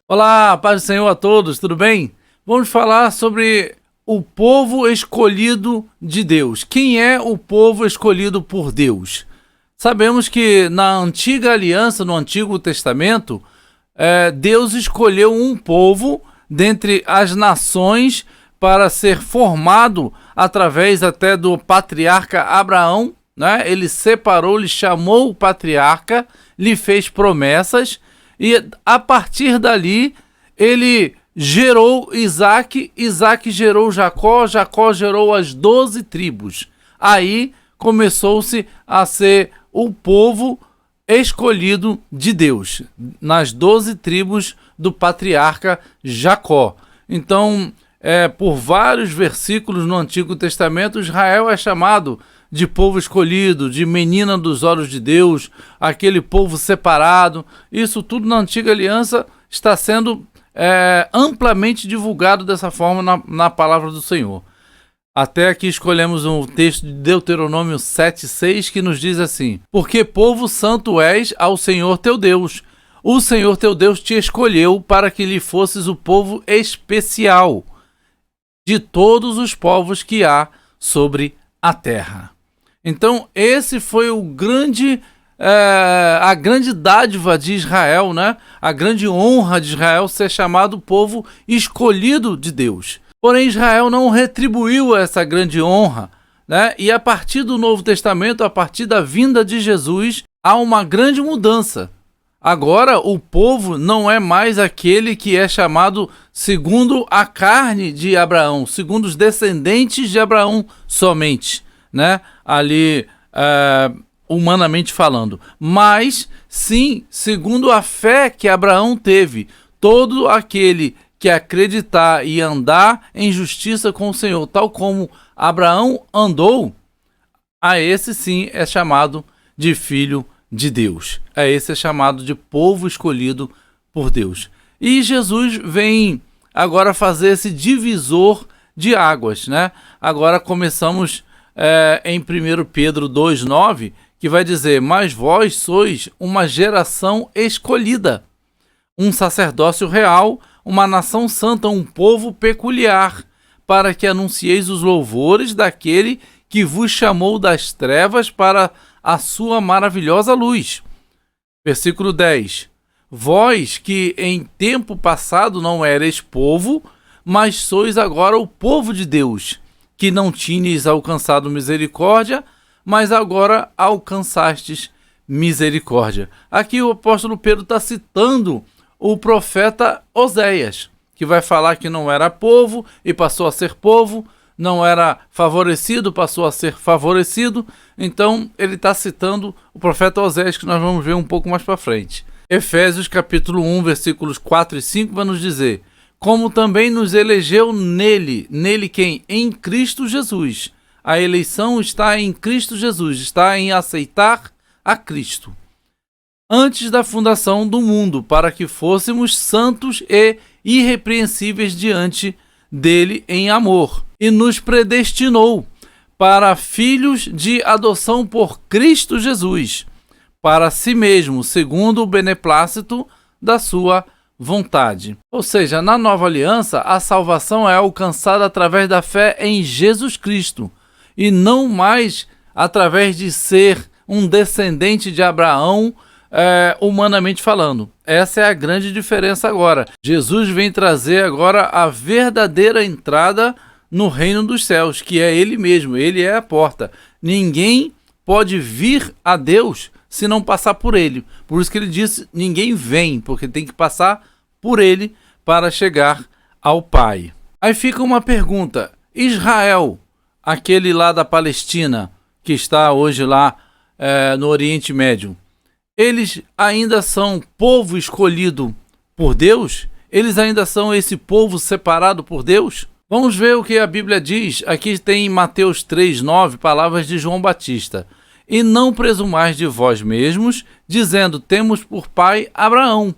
Olá, paz do Senhor a todos, tudo bem? Vamos falar sobre o povo escolhido de Deus. Quem é o povo escolhido por Deus? Sabemos que na antiga aliança, no Antigo Testamento, Deus escolheu um povo dentre as nações para ser formado através até do patriarca Abraão, né? Ele separou, lhe chamou o patriarca, lhe fez promessas e a partir dali ele gerou Isaac, Isaac gerou Jacó, Jacó gerou as 12 tribos. Aí começou-se a ser o povo escolhido de Deus, nas 12 tribos do patriarca Jacó. Então, por vários versículos no Antigo Testamento, Israel é chamado de povo escolhido, de menina dos olhos de Deus, aquele povo separado. Isso tudo na Antiga Aliança está sendo amplamente divulgado dessa forma na palavra do Senhor. Até aqui escolhemos um texto de Deuteronômio 7,6 que nos diz assim: porque povo santo és ao Senhor teu Deus. O Senhor teu Deus te escolheu para que lhe fosses o povo especial de todos os povos que há sobre a terra. Então, esse foi a grande dádiva de Israel, né? A grande honra de Israel ser chamado povo escolhido de Deus. Porém, Israel não retribuiu essa grande honra, né? E a partir do Novo Testamento, a partir da vinda de Jesus, há uma grande mudança. Agora, o povo não é mais aquele que é chamado segundo a carne de Abraão, segundo os descendentes de Abraão somente, né? Ali, humanamente falando. Mas, sim, segundo a fé que Abraão teve, todo aquele que acreditar e andar em justiça com o Senhor, tal como Abraão andou, a esse sim é chamado de filho de Deus. A esse é chamado de povo escolhido por Deus. E Jesus vem agora fazer esse divisor de águas, né? Agora começamos em 1 Pedro 2,9, que vai dizer: mas vós sois uma geração escolhida, um sacerdócio real, uma nação santa, um povo peculiar, para que anuncieis os louvores daquele que vos chamou das trevas para a sua maravilhosa luz. Versículo 10. Vós que em tempo passado não erais povo, mas sois agora o povo de Deus, que não tinhas alcançado misericórdia, mas agora alcançastes misericórdia. Aqui o apóstolo Pedro está citando o profeta Oséias, que vai falar que não era povo e passou a ser povo, não era favorecido, passou a ser favorecido. Então ele está citando o profeta Oséias, que nós vamos ver um pouco mais para frente. Efésios capítulo 1, versículos 4 e 5 vai nos dizer: como também nos elegeu nele quem? Em Cristo Jesus. A eleição está em Cristo Jesus, está em aceitar a Cristo, antes da fundação do mundo, para que fôssemos santos e irrepreensíveis diante dele em amor, e nos predestinou para filhos de adoção por Cristo Jesus, para si mesmo, segundo o beneplácito da sua vontade. Ou seja, na nova aliança, a salvação é alcançada através da fé em Jesus Cristo, e não mais através de ser um descendente de Abraão, humanamente falando. Essa é a grande diferença agora. Jesus vem trazer agora a verdadeira entrada no reino dos céus, que é ele mesmo, ele é a porta. Ninguém pode vir a Deus se não passar por ele. Por isso que ele disse: ninguém vem, porque tem que passar por ele para chegar ao Pai. Aí fica uma pergunta: Israel, aquele lá da Palestina, que está hoje lá no Oriente Médio, eles ainda são povo escolhido por Deus? Eles ainda são esse povo separado por Deus? Vamos ver o que a Bíblia diz. Aqui tem em Mateus 3,9, palavras de João Batista: e não presumais de vós mesmos, dizendo, temos por pai Abraão.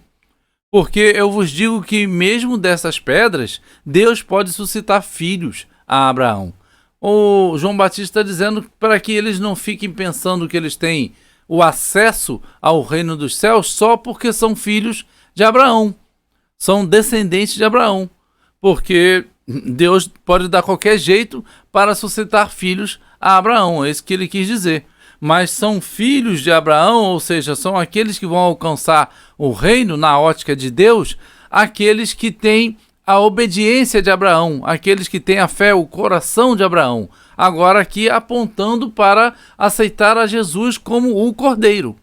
Porque eu vos digo que mesmo dessas pedras, Deus pode suscitar filhos a Abraão. O João Batista está dizendo para que eles não fiquem pensando que eles têm o acesso ao reino dos céus só porque são filhos de Abraão. são descendentes de Abraão, porque Deus pode dar qualquer jeito para suscitar filhos a Abraão, é isso que ele quis dizer. Mas são filhos de Abraão, ou seja, são aqueles que vão alcançar o reino na ótica de Deus, aqueles que têm a obediência de Abraão, aqueles que têm a fé, o coração de Abraão. Agora aqui apontando para aceitar a Jesus como o Cordeiro,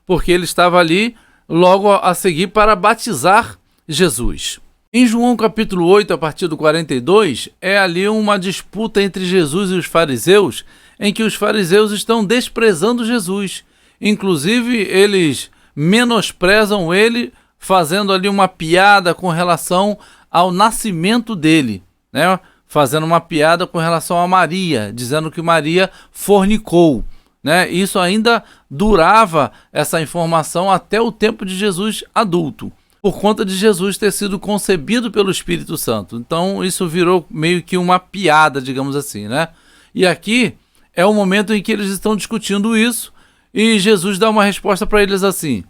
porque ele estava ali logo a seguir para batizar Jesus. Em João capítulo 8, a partir do 42, é ali uma disputa entre Jesus e os fariseus, em que os fariseus estão desprezando Jesus. Inclusive, eles menosprezam ele, fazendo ali uma piada com relação ao nascimento dele, né? Fazendo uma piada com relação a Maria, dizendo que Maria fornicou, né? Isso ainda durava, essa informação, até o tempo de Jesus adulto, por conta de Jesus ter sido concebido pelo Espírito Santo. Então isso virou meio que uma piada, digamos assim, né? E aqui é o momento em que eles estão discutindo isso, e Jesus dá uma resposta para eles assim: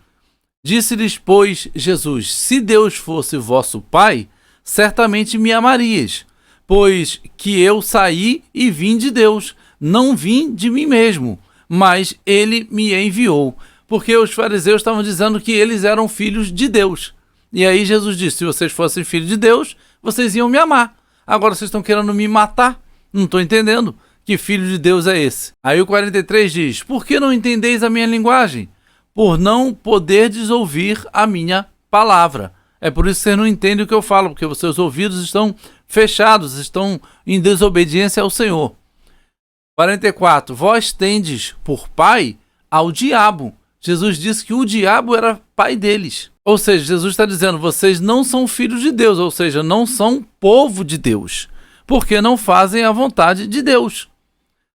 disse-lhes, pois, Jesus: se Deus fosse vosso Pai, certamente me amarias, pois que eu saí e vim de Deus, não vim de mim mesmo, mas ele me enviou. Porque os fariseus estavam dizendo que eles eram filhos de Deus. E aí Jesus disse: se vocês fossem filhos de Deus, vocês iam me amar. Agora vocês estão querendo me matar? Não estou entendendo. Que filho de Deus é esse? Aí o 43 diz: por que não entendeis a minha linguagem? Por não poderdes ouvir a minha palavra. É por isso que vocês não entendem o que eu falo, porque os seus ouvidos estão fechados, estão em desobediência ao Senhor. 44. Vós tendes por pai ao diabo. Jesus disse que o diabo era pai deles. Ou seja, Jesus está dizendo: vocês não são filhos de Deus, ou seja, não são povo de Deus, porque não fazem a vontade de Deus.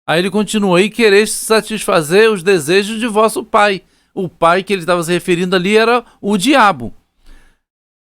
Aí ele continua: e quereis satisfazer os desejos de vosso pai. O pai que ele estava se referindo ali era o diabo.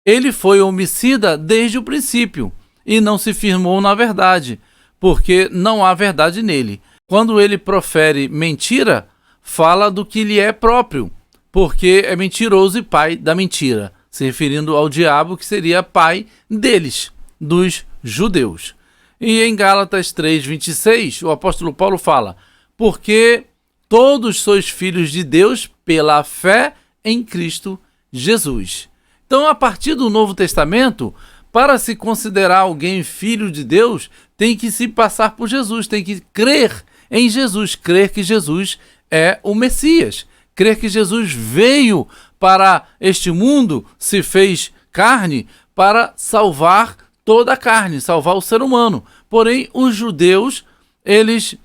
Ele foi homicida desde o princípio e não se firmou na verdade, porque não há verdade nele. Quando ele profere mentira, fala do que lhe é próprio, porque é mentiroso e pai da mentira, se referindo ao diabo, que seria pai deles, dos judeus. E em Gálatas 3:26, o apóstolo Paulo fala: porque todos sois filhos de Deus pela fé em Cristo Jesus. Então, a partir do Novo Testamento, para se considerar alguém filho de Deus, tem que se passar por Jesus, tem que crer em Jesus, crer que Jesus é o Messias, crer que Jesus veio para este mundo, se fez carne para salvar toda a carne, salvar o ser humano. Porém, os judeus, eles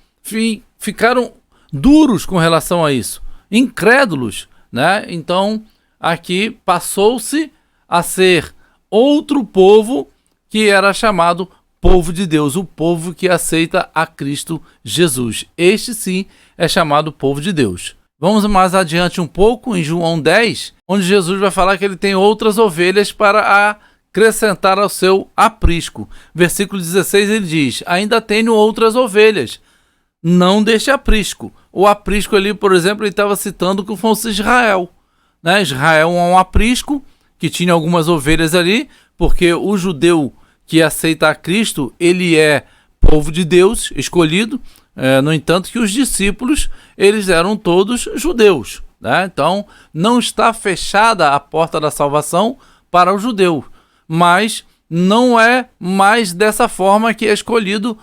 ficaram duros com relação a isso, incrédulos, né? Então, aqui passou-se a ser outro povo, que era chamado povo de Deus, o povo que aceita a Cristo Jesus. Este sim é chamado povo de Deus. Vamos mais adiante um pouco, em João 10, onde Jesus vai falar que ele tem outras ovelhas para acrescentar ao seu aprisco. Versículo 16 ele diz: ainda tenho outras ovelhas, não deste aprisco. O aprisco ali, por exemplo, ele estava citando que fosse Israel, né? Israel é um aprisco que tinha algumas ovelhas ali, porque o judeu que aceita a Cristo, ele é povo de Deus, escolhido. No entanto, que os discípulos, eles eram todos judeus, né? Então, não está fechada a porta da salvação para o judeu, mas não é mais dessa forma que é escolhido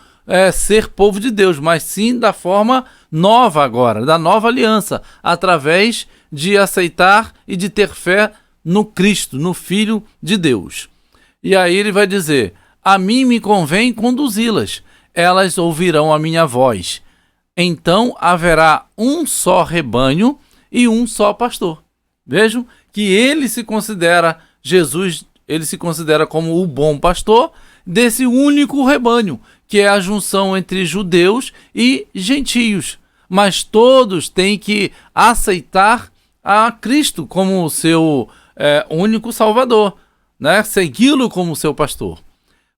ser povo de Deus, mas sim da forma nova agora, da nova aliança, através de aceitar e de ter fé no Cristo, no Filho de Deus. E aí ele vai dizer: a mim me convém conduzi-las, elas ouvirão a minha voz. Então haverá um só rebanho e um só pastor. Vejam que ele se considera, Jesus, ele se considera como o bom pastor desse único rebanho, que é a junção entre judeus e gentios. Mas todos têm que aceitar a Cristo como o seu único Salvador, né? Segui-lo como seu pastor.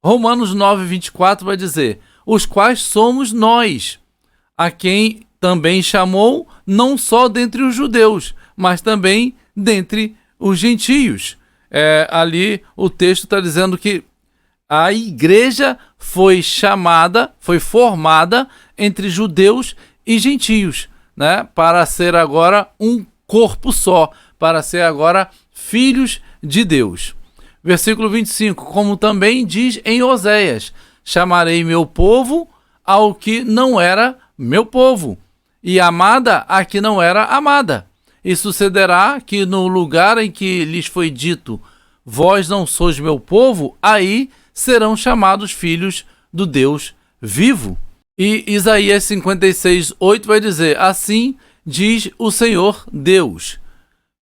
Romanos 9:24 vai dizer: os quais somos nós, a quem também chamou, não só dentre os judeus, mas também dentre os gentios. Ali o texto está dizendo que a igreja foi formada entre judeus e gentios, né, para ser agora um corpo só, para ser agora filhos de Deus. Versículo 25, como também diz em Oséias: chamarei meu povo ao que não era meu povo, e amada a que não era amada. E sucederá que no lugar em que lhes foi dito: vós não sois meu povo, aí serão chamados filhos do Deus vivo. E Isaías 56:8 vai dizer: assim diz o Senhor Deus,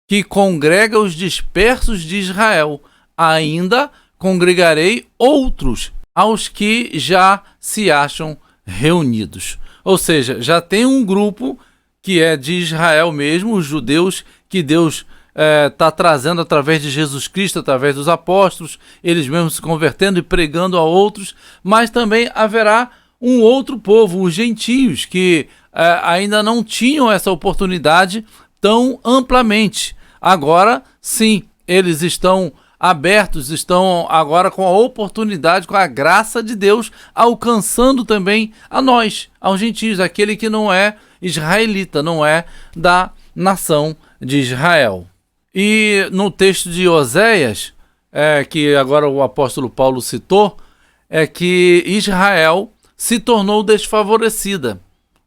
que congrega os dispersos de Israel, ainda congregarei outros aos que já se acham reunidos. Ou seja, já tem um grupo que é de Israel mesmo, os judeus, que Deus está trazendo através de Jesus Cristo, através dos apóstolos, eles mesmos se convertendo e pregando a outros, mas também haverá um outro povo, os gentios, que ainda não tinham essa oportunidade tão amplamente. Agora, sim, eles estão abertos, estão agora com a oportunidade, com a graça de Deus, alcançando também a nós, aos gentios, aquele que não é israelita, não é da nação de Israel. E no texto de Oséias, que agora o apóstolo Paulo citou, é que Israel se tornou desfavorecida,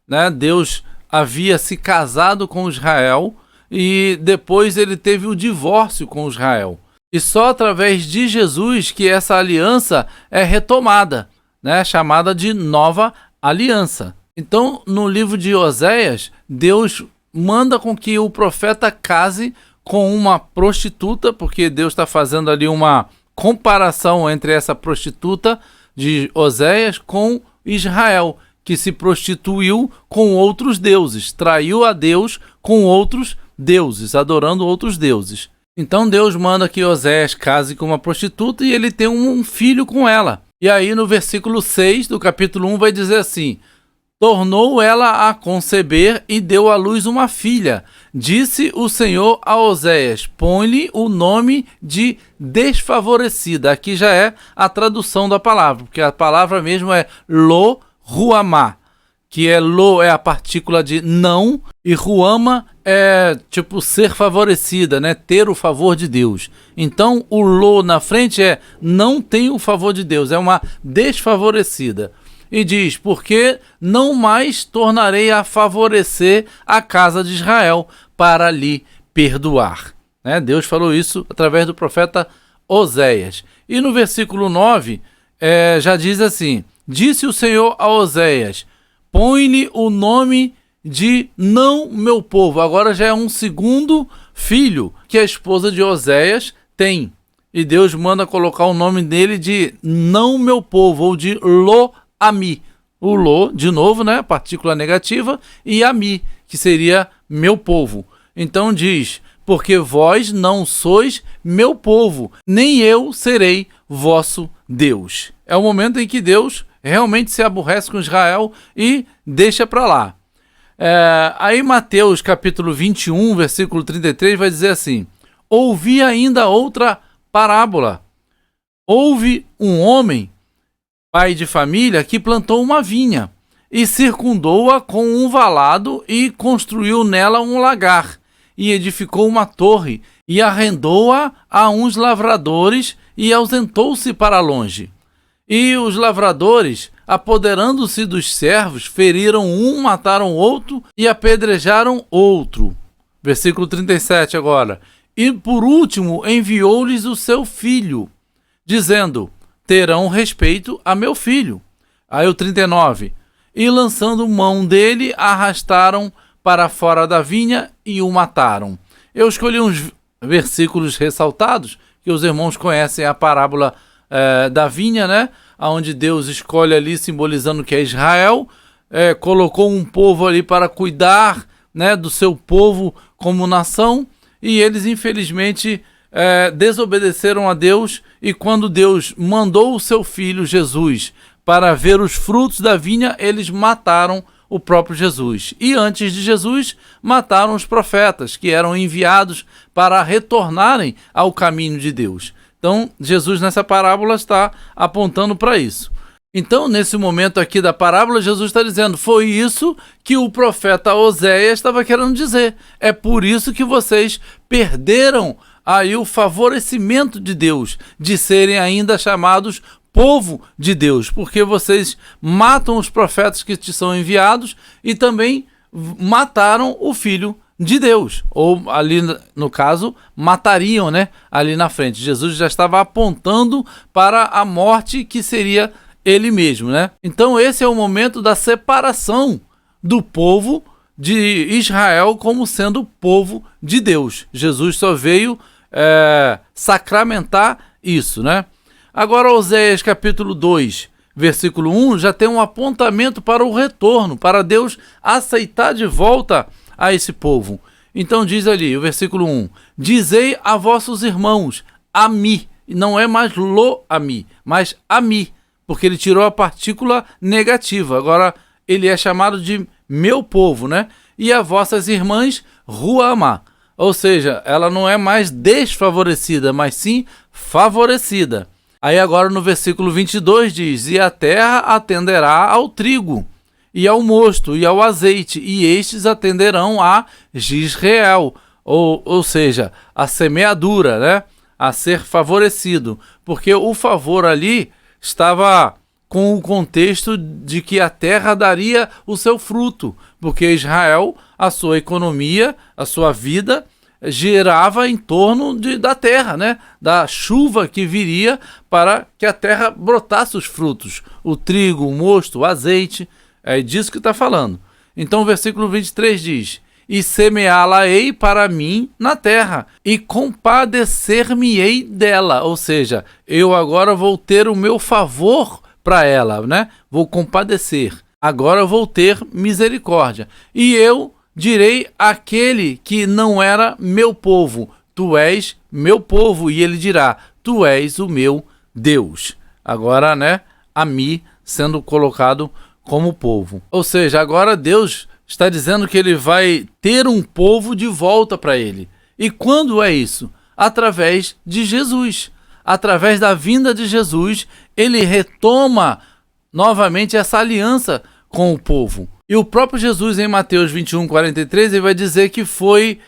né? Deus havia se casado com Israel e depois ele teve o divórcio com Israel. E só através de Jesus que essa aliança é retomada, né? Chamada de nova aliança. Então, no livro de Oséias, Deus manda com que o profeta case com uma prostituta, porque Deus está fazendo ali uma comparação entre essa prostituta de Oséias com Israel, que se prostituiu com outros deuses, traiu a Deus com outros deuses, adorando outros deuses. Então Deus manda que Oséias case com uma prostituta e ele tem um filho com ela. E aí no versículo 6 do capítulo 1 vai dizer assim: tornou ela a conceber e deu à luz uma filha. Disse o Senhor a Oséias: põe-lhe o nome de desfavorecida. Aqui já é a tradução da palavra, porque a palavra mesmo é lo ruamá, que lo é a partícula de não, e ruama é tipo ser favorecida, né? Ter o favor de Deus. Então o lo na frente é não tem o favor de Deus, é uma desfavorecida. E diz: porque não mais tornarei a favorecer a casa de Israel para lhe perdoar. Né? Deus falou isso através do profeta Oséias. E no versículo 9 já diz assim: disse o Senhor a Oséias: põe-lhe o nome de não meu povo. Agora já é um segundo filho que a esposa de Oséias tem. E Deus manda colocar o nome dele de não meu povo, ou de Lo-Ami. O Lo, de novo, né? Partícula negativa, e Ami, que seria meu povo. Então diz: porque vós não sois meu povo, nem eu serei vosso Deus. É o momento em que Deus realmente se aborrece com Israel e deixa para lá. Aí Mateus capítulo 21, versículo 33 vai dizer assim: ouvi ainda outra parábola. Houve um homem, pai de família, que plantou uma vinha e circundou-a com um valado e construiu nela um lagar e edificou uma torre e arrendou-a a uns lavradores e ausentou-se para longe. E os lavradores, apoderando-se dos servos, feriram um, mataram outro e apedrejaram outro. Versículo 37 agora. E por último enviou-lhes o seu filho, dizendo: terão respeito a meu filho. Aí o 39. E lançando mão dele, arrastaram para fora da vinha e o mataram. Eu escolhi uns versículos ressaltados, que os irmãos conhecem a parábola da vinha, né? Onde Deus escolhe ali, simbolizando que é Israel, colocou um povo ali para cuidar, né, do seu povo como nação, e eles infelizmente desobedeceram a Deus, e quando Deus mandou o seu filho Jesus para ver os frutos da vinha, eles mataram o próprio Jesus. E antes de Jesus, mataram os profetas, que eram enviados para retornarem ao caminho de Deus. Então, Jesus nessa parábola está apontando para isso. Então, nesse momento aqui da parábola, Jesus está dizendo, foi isso que o profeta Oséias estava querendo dizer. É por isso que vocês perderam aí o favorecimento de Deus, de serem ainda chamados povo de Deus, porque vocês matam os profetas que te são enviados e também mataram o Filho de Deus, ou ali no caso, matariam, né? Ali na frente. Jesus já estava apontando para a morte que seria ele mesmo, né? Então esse é o momento da separação do povo de Israel como sendo povo de Deus. Jesus só veio sacramentar isso, né? Agora Oséias capítulo 2, versículo 1, já tem um apontamento para o retorno, para Deus aceitar de volta a esse povo. Então diz ali, o versículo 1, dizei a vossos irmãos, a mim, não é mais lo a mim, mas a mim, porque ele tirou a partícula negativa, agora ele é chamado de meu povo, né? E a vossas irmãs, ruamá, ou seja, ela não é mais desfavorecida, mas sim favorecida. Aí agora no versículo 22 diz, e a terra atenderá ao trigo, e ao mosto, e ao azeite, e estes atenderão a Jisreel, ou seja, a semeadura, né? A ser favorecido, porque o favor ali estava com o contexto de que a terra daria o seu fruto, porque Israel, a sua economia, a sua vida, girava em torno da terra, né? Da chuva que viria para que a terra brotasse os frutos, o trigo, o mosto, o azeite, é disso que está falando. Então o versículo 23 diz, e semeá-la-ei para mim na terra, e compadecer-me-ei dela, ou seja, eu agora vou ter o meu favor para ela, né? Vou compadecer, agora vou ter misericórdia, e eu direi àquele que não era meu povo, tu és meu povo, e ele dirá, tu és o meu Deus. Agora, né, a mim sendo colocado como povo. Ou seja, agora Deus está dizendo que ele vai ter um povo de volta para ele. E quando é isso? Através de Jesus. Através da vinda de Jesus, ele retoma novamente essa aliança com o povo. E o próprio Jesus, em Mateus 21, 43, ele vai dizer que foi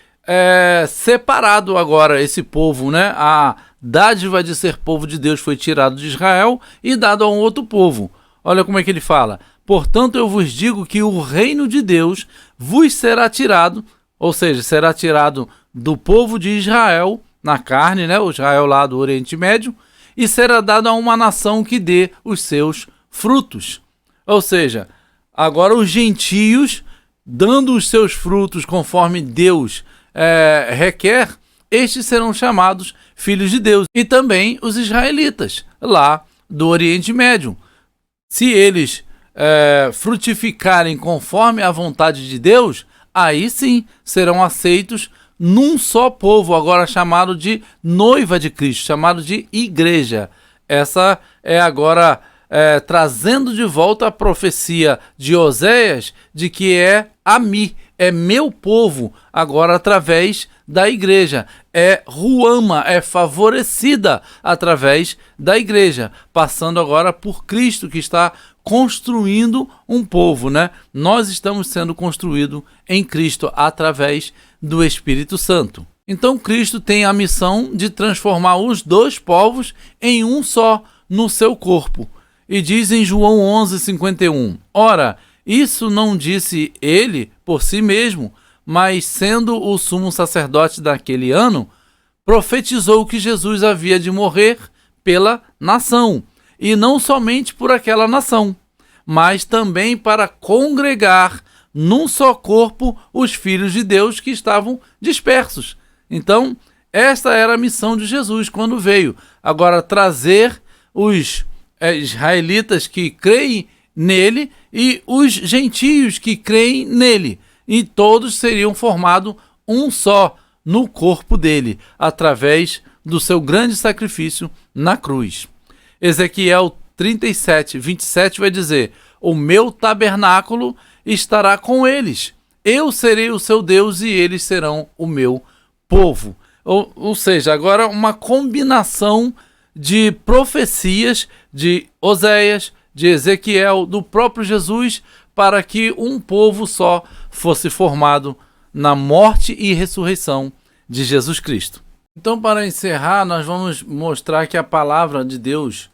separado agora esse povo, né? A dádiva de ser povo de Deus foi tirado de Israel e dado a um outro povo. Olha como é que ele fala. Portanto, eu vos digo que o reino de Deus vos será tirado, ou seja, será tirado do povo de Israel, na carne, né? O Israel lá do Oriente Médio, e será dado a uma nação que dê os seus frutos. Ou seja, agora os gentios, dando os seus frutos conforme Deus requer, estes serão chamados filhos de Deus. E também os israelitas, lá do Oriente Médio. Se eles frutificarem conforme a vontade de Deus, aí sim serão aceitos num só povo, agora chamado de noiva de Cristo, chamado de igreja. Essa é agora trazendo de volta a profecia de Oséias de que é a mim, é meu povo, agora através da igreja. É ruama, é favorecida através da igreja, passando agora por Cristo, que está construindo um povo, né? Nós estamos sendo construídos em Cristo através do Espírito Santo. Então Cristo tem a missão de transformar os dois povos em um só no seu corpo. E diz em João 11:51, ora, isso não disse ele por si mesmo, mas sendo o sumo sacerdote daquele ano, profetizou que Jesus havia de morrer pela nação, e não somente por aquela nação, mas também para congregar num só corpo os filhos de Deus que estavam dispersos. Então, esta era a missão de Jesus quando veio. Agora, trazer os israelitas que creem nele e os gentios que creem nele. E todos seriam formados um só no corpo dele, através do seu grande sacrifício na cruz. Ezequiel 37, 27 vai dizer, o meu tabernáculo estará com eles. Eu serei o seu Deus e eles serão o meu povo. Ou seja, agora uma combinação de profecias de Oséias, de Ezequiel, do próprio Jesus, para que um povo só fosse formado na morte e ressurreição de Jesus Cristo. Então, para encerrar, nós vamos mostrar que a palavra de Deus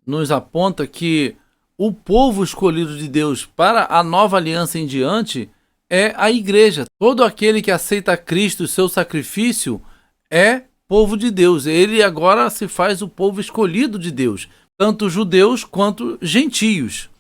nos aponta que o povo escolhido de Deus para a nova aliança em diante é a igreja. Todo aquele que aceita Cristo e seu sacrifício é povo de Deus. Ele agora se faz o povo escolhido de Deus, tanto judeus quanto gentios.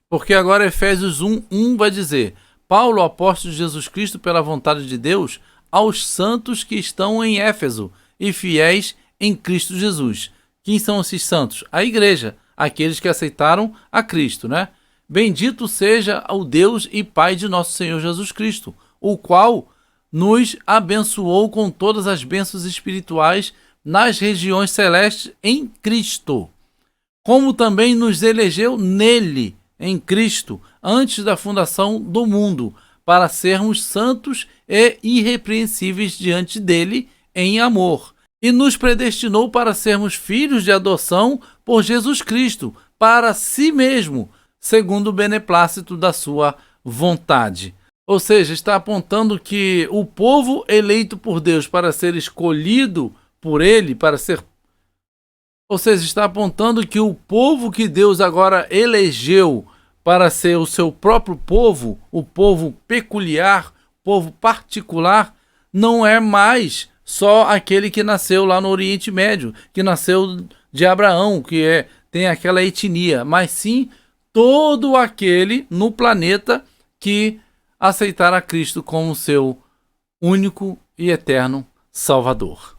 Porque agora Efésios 1:1 vai dizer: Paulo, apóstolo de Jesus Cristo pela vontade de Deus, aos santos que estão em Éfeso e fiéis em Cristo Jesus. Quem são esses santos? A igreja, aqueles que aceitaram a Cristo, né? Bendito seja o Deus e Pai de nosso Senhor Jesus Cristo, o qual nos abençoou com todas as bênçãos espirituais nas regiões celestes em Cristo, como também nos elegeu nele, em Cristo, antes da fundação do mundo, para sermos santos e irrepreensíveis diante dele em amor, e nos predestinou para sermos filhos de adoção por Jesus Cristo, para si mesmo, segundo o beneplácito da sua vontade. Ou seja, está apontando que o povo eleito por Deus para ser escolhido por ele, ou seja, está apontando que o povo que Deus agora elegeu para ser o seu próprio povo, o povo peculiar, o povo particular, não é mais só aquele que nasceu lá no Oriente Médio, que nasceu de Abraão, que tem aquela etnia, mas sim todo aquele no planeta que aceitar a Cristo como seu único e eterno Salvador.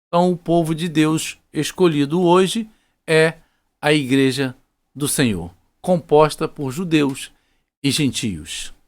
Então, o povo de Deus escolhido hoje é a Igreja do Senhor, composta por judeus e gentios.